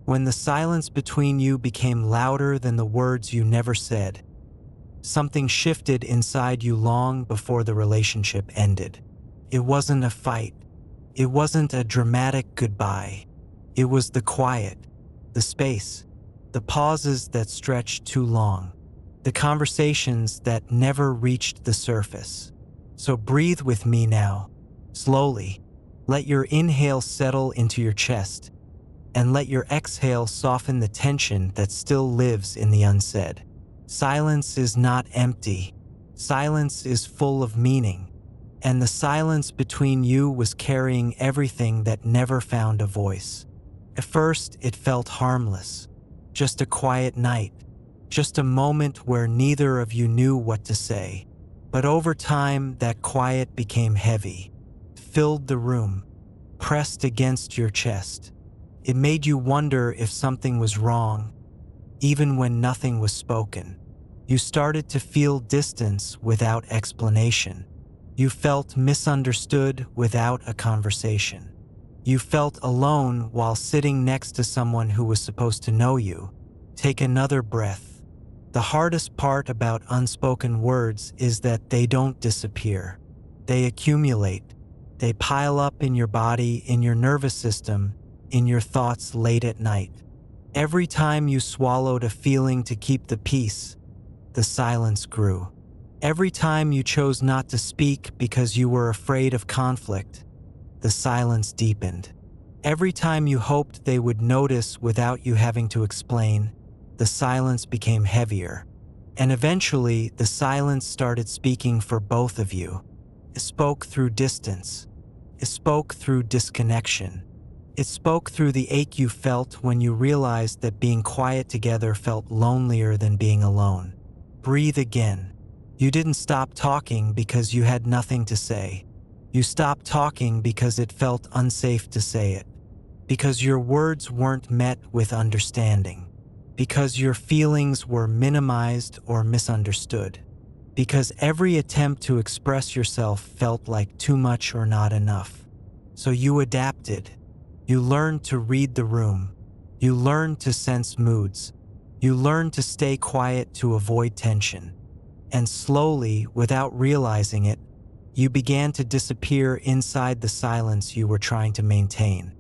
when the silence between you became louder than the words you never said. Something shifted inside you long before the relationship ended. It wasn't a fight. It wasn't a dramatic goodbye. It was the quiet, the space, the pauses that stretched too long, the conversations that never reached the surface. So breathe with me now, slowly. Let your inhale settle into your chest, and let your exhale soften the tension that still lives in the unsaid. Silence is not empty. Silence is full of meaning, and the silence between you was carrying everything that never found a voice. At first, it felt harmless, just a quiet night, just a moment where neither of you knew what to say. But over time, that quiet became heavy, filled the room, pressed against your chest. It made you wonder if something was wrong, even when nothing was spoken. You started to feel distance without explanation. You felt misunderstood without a conversation. You felt alone while sitting next to someone who was supposed to know you. Take another breath. The hardest part about unspoken words is that they don't disappear. They accumulate. They pile up in your body, in your nervous system, in your thoughts late at night. Every time you swallowed a feeling to keep the peace, the silence grew. Every time you chose not to speak because you were afraid of conflict, the silence deepened. Every time you hoped they would notice without you having to explain, the silence became heavier. And eventually, the silence started speaking for both of you. It spoke through distance. It spoke through disconnection. It spoke through the ache you felt when you realized that being quiet together felt lonelier than being alone. Breathe again. You didn't stop talking because you had nothing to say. You stopped talking because it felt unsafe to say it. Because your words weren't met with understanding. Because your feelings were minimized or misunderstood. Because every attempt to express yourself felt like too much or not enough. So you adapted. You learned to read the room. You learned to sense moods. You learned to stay quiet to avoid tension. And slowly, without realizing it, you began to disappear inside the silence you were trying to maintain.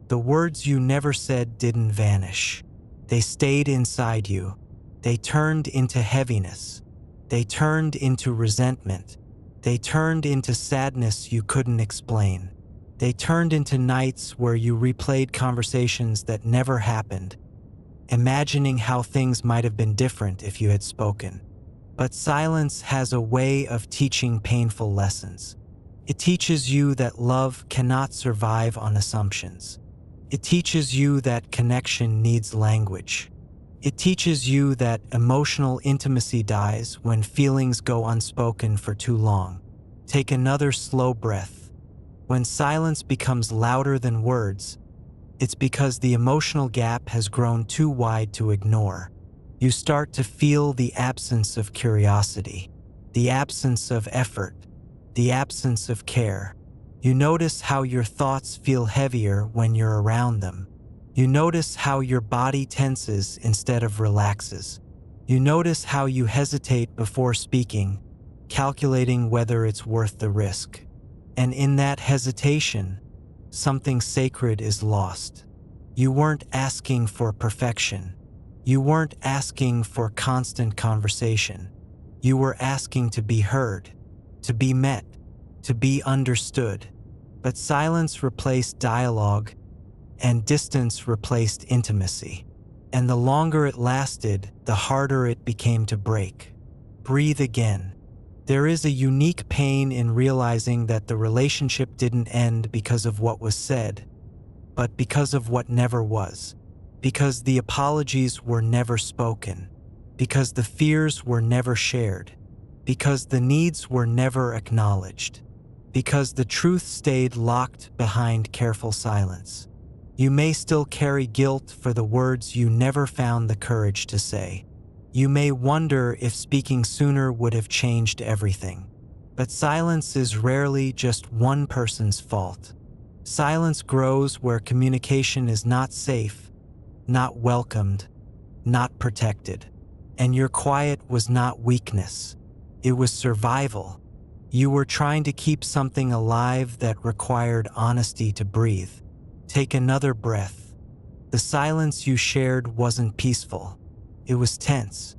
The words you never said didn't vanish. They stayed inside you. They turned into heaviness. They turned into resentment. They turned into sadness you couldn't explain. They turned into nights where you replayed conversations that never happened, imagining how things might have been different if you had spoken. But silence has a way of teaching painful lessons. It teaches you that love cannot survive on assumptions. It teaches you that connection needs language. It teaches you that emotional intimacy dies when feelings go unspoken for too long. Take another slow breath. When silence becomes louder than words, it's because the emotional gap has grown too wide to ignore. You start to feel the absence of curiosity, the absence of effort, the absence of care. You notice how your thoughts feel heavier when you're around them. You notice how your body tenses instead of relaxes. You notice how you hesitate before speaking, calculating whether it's worth the risk. And in that hesitation, something sacred is lost. You weren't asking for perfection. You weren't asking for constant conversation. You were asking to be heard, to be met, to be understood. But silence replaced dialogue, and distance replaced intimacy. And the longer it lasted, the harder it became to break. Breathe again. There is a unique pain in realizing that the relationship didn't end because of what was said, but because of what never was. Because the apologies were never spoken. Because the fears were never shared. Because the needs were never acknowledged. Because the truth stayed locked behind careful silence. You may still carry guilt for the words you never found the courage to say. You may wonder if speaking sooner would have changed everything. But silence is rarely just one person's fault. Silence grows where communication is not safe, not welcomed, not protected. And your quiet was not weakness. It was survival. You were trying to keep something alive that required honesty to breathe. Take another breath. The silence you shared wasn't peaceful. It was tense.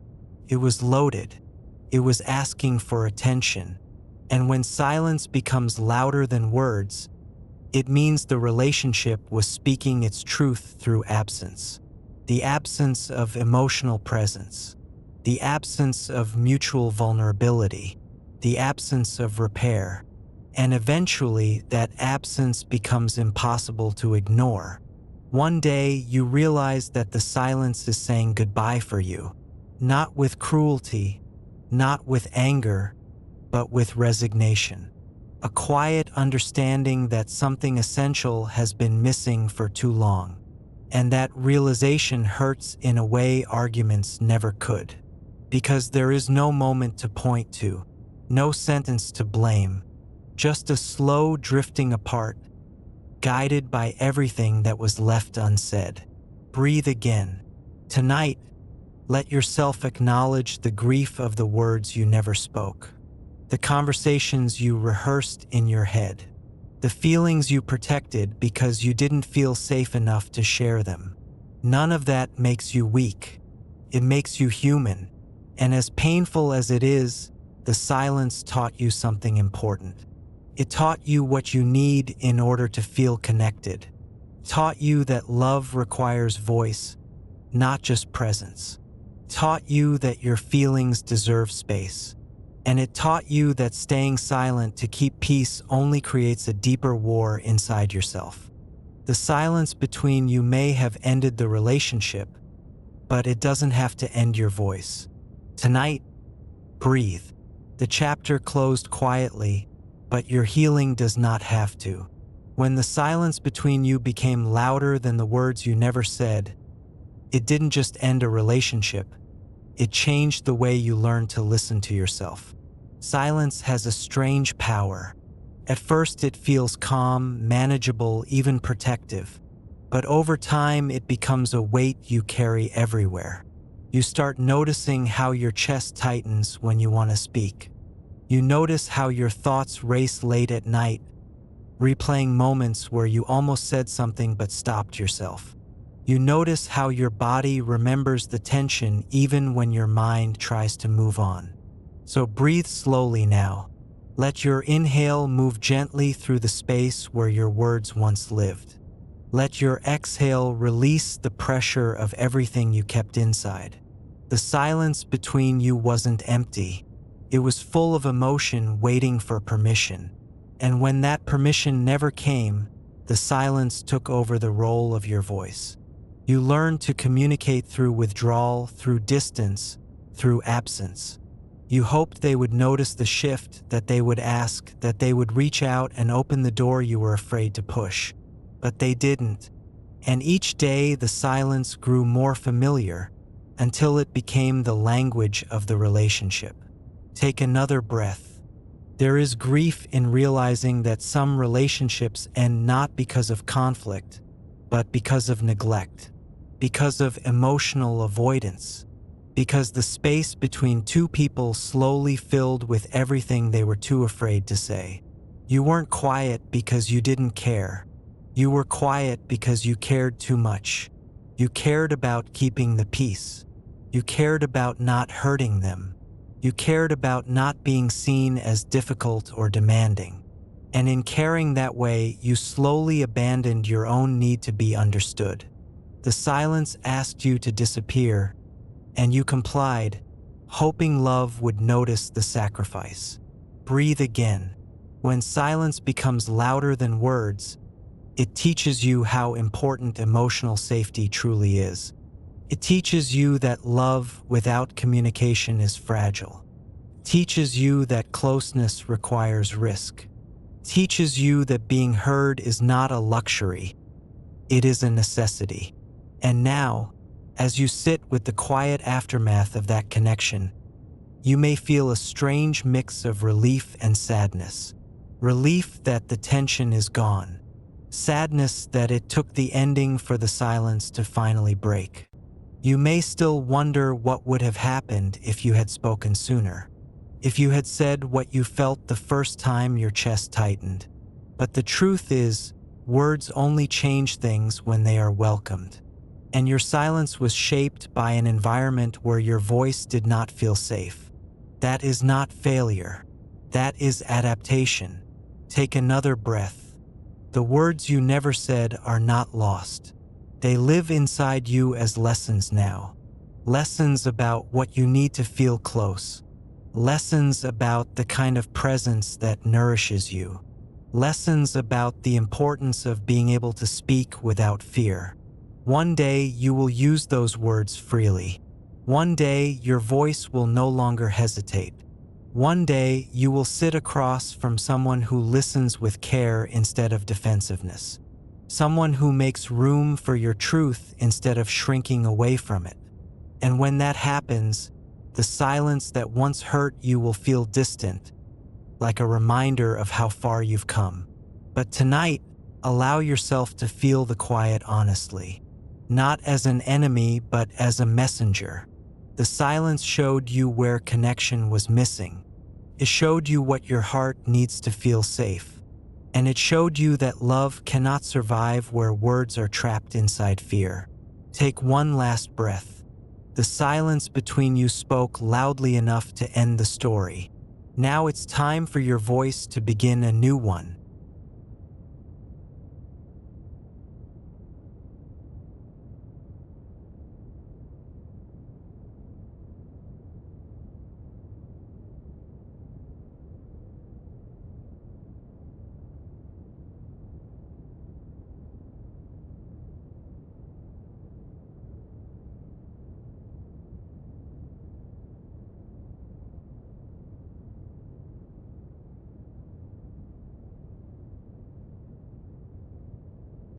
It was loaded. It was asking for attention. And when silence becomes louder than words, it means the relationship was speaking its truth through absence. The absence of emotional presence. The absence of mutual vulnerability. The absence of repair. And eventually, that absence becomes impossible to ignore. One day, you realize that the silence is saying goodbye for you. Not with cruelty, not with anger, but with resignation. A quiet understanding that something essential has been missing for too long. And that realization hurts in a way arguments never could. Because there is no moment to point to, no sentence to blame, just a slow drifting apart, guided by everything that was left unsaid. Breathe again. Tonight, let yourself acknowledge the grief of the words you never spoke, the conversations you rehearsed in your head, the feelings you protected because you didn't feel safe enough to share them. None of that makes you weak. It makes you human. And as painful as it is, the silence taught you something important. It taught you what you need in order to feel connected. It taught you that love requires voice, not just presence. It taught you that your feelings deserve space. And it taught you that staying silent to keep peace only creates a deeper war inside yourself. The silence between you may have ended the relationship, but it doesn't have to end your voice. Tonight, breathe. The chapter closed quietly, but your healing does not have to. When the silence between you became louder than the words you never said, it didn't just end a relationship. It changed the way you learn to listen to yourself. Silence has a strange power. At first it feels calm, manageable, even protective. But over time it becomes a weight you carry everywhere. You start noticing how your chest tightens when you want to speak. You notice how your thoughts race late at night, replaying moments where you almost said something but stopped yourself. You notice how your body remembers the tension even when your mind tries to move on. So breathe slowly now. Let your inhale move gently through the space where your words once lived. Let your exhale release the pressure of everything you kept inside. The silence between you wasn't empty. It was full of emotion waiting for permission. And when that permission never came, the silence took over the role of your voice. You learned to communicate through withdrawal, through distance, through absence. You hoped they would notice the shift, that they would ask, that they would reach out and open the door you were afraid to push. But they didn't. And each day the silence grew more familiar until it became the language of the relationship. Take another breath. There is grief in realizing that some relationships end not because of conflict, but because of neglect, because of emotional avoidance, because the space between two people slowly filled with everything they were too afraid to say. You weren't quiet because you didn't care. You were quiet because you cared too much. You cared about keeping the peace. You cared about not hurting them. You cared about not being seen as difficult or demanding. And in caring that way, you slowly abandoned your own need to be understood. The silence asked you to disappear, and you complied, hoping love would notice the sacrifice. Breathe again. When silence becomes louder than words, it teaches you how important emotional safety truly is. It teaches you that love without communication is fragile. It teaches you that closeness requires risk. It teaches you that being heard is not a luxury, it is a necessity. And now, as you sit with the quiet aftermath of that connection, you may feel a strange mix of relief and sadness. Relief that the tension is gone. sadness that it took the ending for the silence to finally break. You may still wonder what would have happened if you had spoken sooner, if you had said what you felt the first time your chest tightened. But the truth is, words only change things when they are welcomed. And your silence was shaped by an environment where your voice did not feel safe. That is not failure. That is adaptation. Take another breath. The words you never said are not lost. They live inside you as lessons now. Lessons about what you need to feel close. Lessons about the kind of presence that nourishes you. Lessons about the importance of being able to speak without fear. One day you will use those words freely. One day your voice will no longer hesitate. One day you will sit across from someone who listens with care instead of defensiveness. Someone who makes room for your truth instead of shrinking away from it. And when that happens, the silence that once hurt you will feel distant, like a reminder of how far you've come. But tonight, allow yourself to feel the quiet honestly, not as an enemy, but as a messenger. The silence showed you where connection was missing. It showed you what your heart needs to feel safe. And it showed you that love cannot survive where words are trapped inside fear. Take one last breath. The silence between you spoke loudly enough to end the story. Now it's time for your voice to begin a new one.